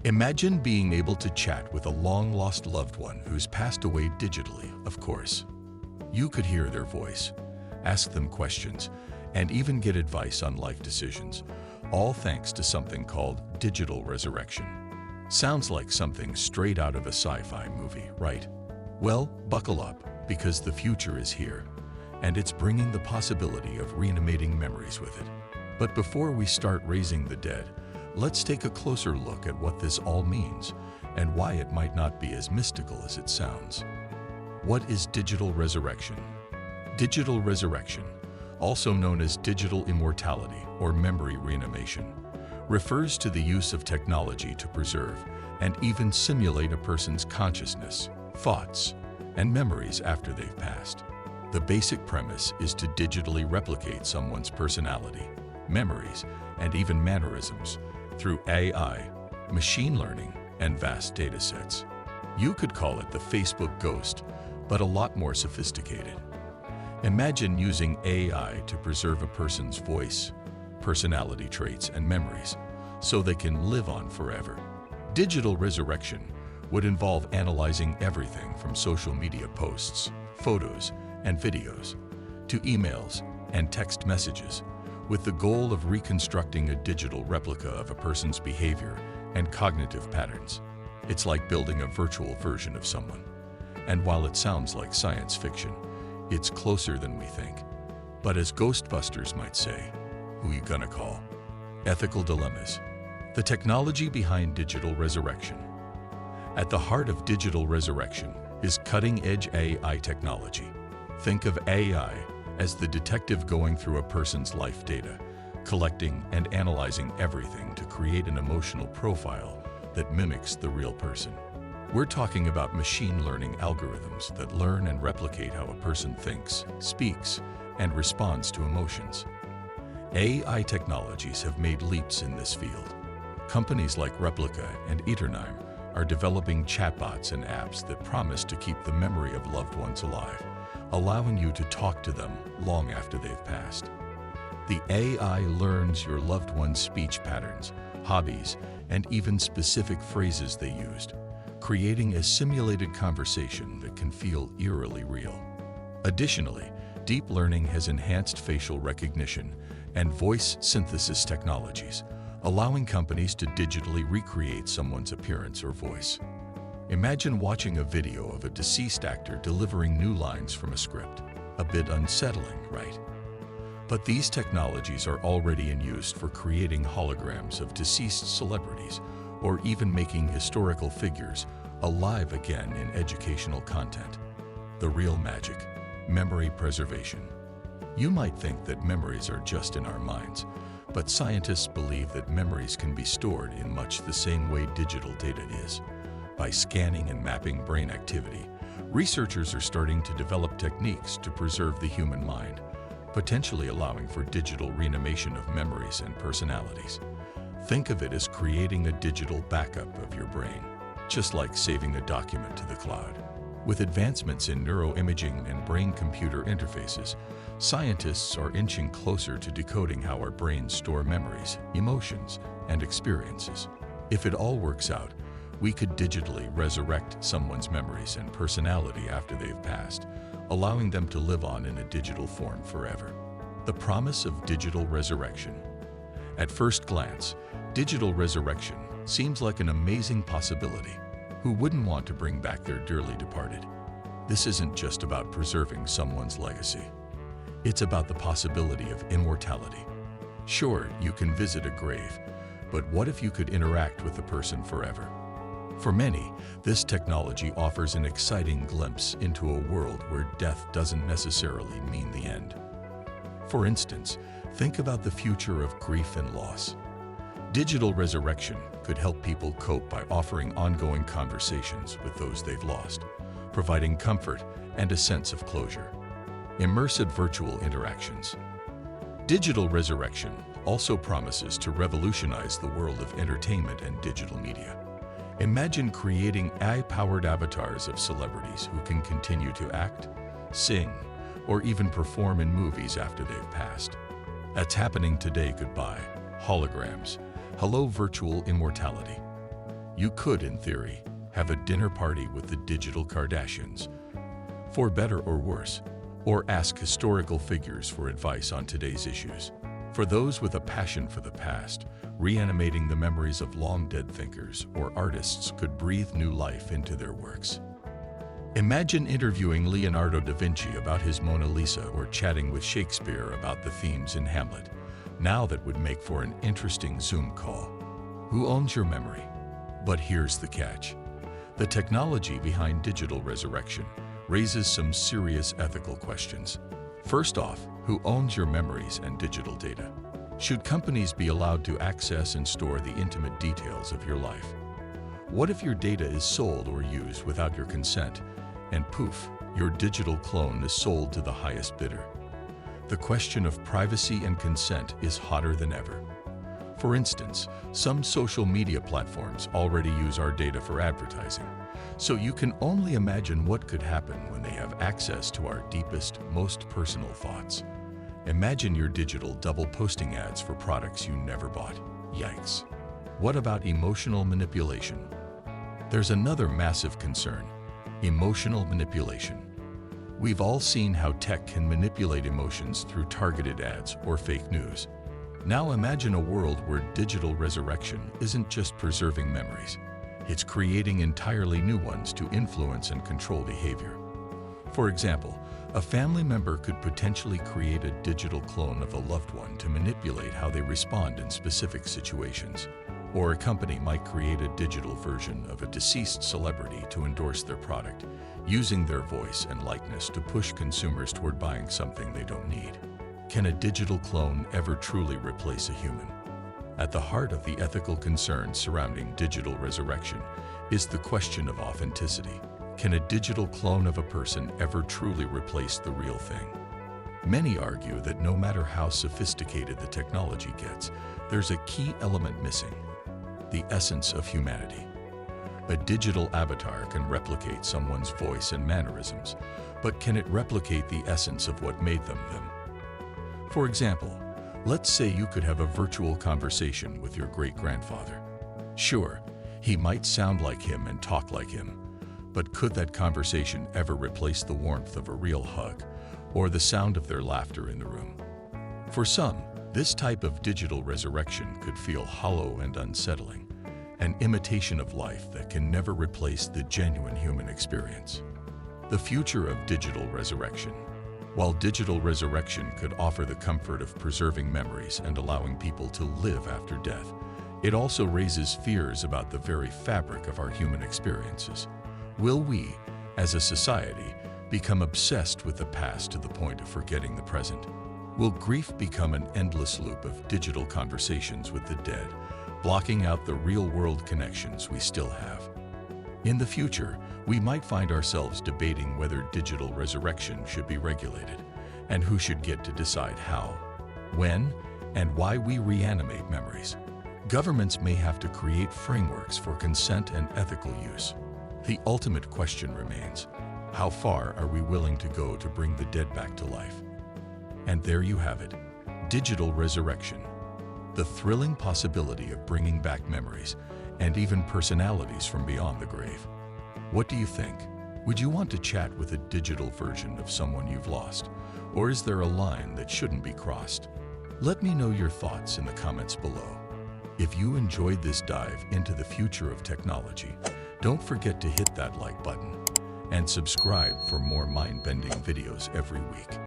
Imagine being able to chat with a long-lost loved one who's passed away digitally, of course. You could hear their voice, ask them questions, and even get advice on life decisions, all thanks to something called digital resurrection. Sounds like something straight out of a sci-fi movie, right? Well, buckle up, because the future is here, and it's bringing the possibility of reanimating memories with it. But before we start raising the dead, let's take a closer look at what this all means and why it might not be as mystical as it sounds. What is digital resurrection? Digital resurrection, also known as digital immortality or memory reanimation, refers to the use of technology to preserve and even simulate a person's consciousness, thoughts, and memories after they've passed. The basic premise is to digitally replicate someone's personality, memories, and even mannerisms through AI, machine learning, and vast data sets. You could call it the Facebook ghost, but a lot more sophisticated. Imagine using AI to preserve a person's voice, personality traits, and memories, so they can live on forever. Digital resurrection would involve analyzing everything from social media posts, photos, and videos, to emails and text messages, with the goal of reconstructing a digital replica of a person's behavior and cognitive patterns. It's like building a virtual version of someone. And while it sounds like science fiction, it's closer than we think. But as Ghostbusters might say, who you gonna call? Ethical dilemmas. The technology behind digital resurrection. At the heart of digital resurrection is cutting-edge AI technology. Think of AI as the detective going through a person's life data, collecting and analyzing everything to create an emotional profile that mimics the real person. We're talking about machine learning algorithms that learn and replicate how a person thinks, speaks, and responds to emotions. AI technologies have made leaps in this field. Companies like Replica and Eternime are developing chatbots and apps that promise to keep the memory of loved ones alive, allowing you to talk to them long after they've passed. The AI learns your loved one's speech patterns, hobbies, and even specific phrases they used, creating a simulated conversation that can feel eerily real. Additionally, deep learning has enhanced facial recognition and voice synthesis technologies, allowing companies to digitally recreate someone's appearance or voice. Imagine watching a video of a deceased actor delivering new lines from a script. A bit unsettling, right? But these technologies are already in use for creating holograms of deceased celebrities or even making historical figures alive again in educational content. The real magic, memory preservation. You might think that memories are just in our minds, but scientists believe that memories can be stored in much the same way digital data is. By scanning and mapping brain activity, researchers are starting to develop techniques to preserve the human mind, potentially allowing for digital reanimation of memories and personalities. Think of it as creating a digital backup of your brain, just like saving a document to the cloud. With advancements in neuroimaging and brain-computer interfaces, scientists are inching closer to decoding how our brains store memories, emotions, and experiences. If it all works out, we could digitally resurrect someone's memories and personality after they've passed, allowing them to live on in a digital form forever. The promise of digital resurrection. At first glance, digital resurrection seems like an amazing possibility. Who wouldn't want to bring back their dearly departed? This isn't just about preserving someone's legacy. It's about the possibility of immortality. Sure, you can visit a grave, but what if you could interact with the person forever? For many, this technology offers an exciting glimpse into a world where death doesn't necessarily mean the end. For instance, think about the future of grief and loss. Digital resurrection could help people cope by offering ongoing conversations with those they've lost, providing comfort and a sense of closure. Immersive virtual interactions. Digital resurrection also promises to revolutionize the world of entertainment and digital media. Imagine creating AI-powered avatars of celebrities who can continue to act, sing, or even perform in movies after they've passed. That's happening today. Goodbye, holograms. Hello, virtual immortality. You could, in theory, have a dinner party with the digital Kardashians, for better or worse, or ask historical figures for advice on today's issues. For those with a passion for the past, reanimating the memories of long-dead thinkers or artists could breathe new life into their works. Imagine interviewing Leonardo da Vinci about his Mona Lisa or chatting with Shakespeare about the themes in Hamlet. Now that would make for an interesting Zoom call. Who owns your memory? But here's the catch. The technology behind digital resurrection raises some serious ethical questions. First off, who owns your memories and digital data? Should companies be allowed to access and store the intimate details of your life? What if your data is sold or used without your consent, and poof, your digital clone is sold to the highest bidder? The question of privacy and consent is hotter than ever. For instance, some social media platforms already use our data for advertising, so you can only imagine what could happen when they have access to our deepest, most personal thoughts. Imagine your digital double posting ads for products you never bought. Yikes. What about emotional manipulation? There's another massive concern: emotional manipulation. We've all seen how tech can manipulate emotions through targeted ads or fake news. Now imagine a world where digital resurrection isn't just preserving memories, it's creating entirely new ones to influence and control behavior. For example, a family member could potentially create a digital clone of a loved one to manipulate how they respond in specific situations. Or a company might create a digital version of a deceased celebrity to endorse their product, using their voice and likeness to push consumers toward buying something they don't need. Can a digital clone ever truly replace a human? At the heart of the ethical concerns surrounding digital resurrection is the question of authenticity. Can a digital clone of a person ever truly replace the real thing? Many argue that no matter how sophisticated the technology gets, there's a key element missing: the essence of humanity. A digital avatar can replicate someone's voice and mannerisms, but can it replicate the essence of what made them them? For example, let's say you could have a virtual conversation with your great-grandfather. Sure, he might sound like him and talk like him, but could that conversation ever replace the warmth of a real hug or the sound of their laughter in the room? For some, this type of digital resurrection could feel hollow and unsettling, an imitation of life that can never replace the genuine human experience. The future of digital resurrection. While digital resurrection could offer the comfort of preserving memories and allowing people to live after death, it also raises fears about the very fabric of our human experiences. Will we, as a society, become obsessed with the past to the point of forgetting the present? Will grief become an endless loop of digital conversations with the dead, blocking out the real-world connections we still have? In the future, we might find ourselves debating whether digital resurrection should be regulated, and who should get to decide how, when, and why we reanimate memories. Governments may have to create frameworks for consent and ethical use. The ultimate question remains: how far are we willing to go to bring the dead back to life? And there you have it, digital resurrection. The thrilling possibility of bringing back memories and even personalities from beyond the grave. What do you think? Would you want to chat with a digital version of someone you've lost? Or is there a line that shouldn't be crossed? Let me know your thoughts in the comments below. If you enjoyed this dive into the future of technology, don't forget to hit that like button and subscribe for more mind-bending videos every week.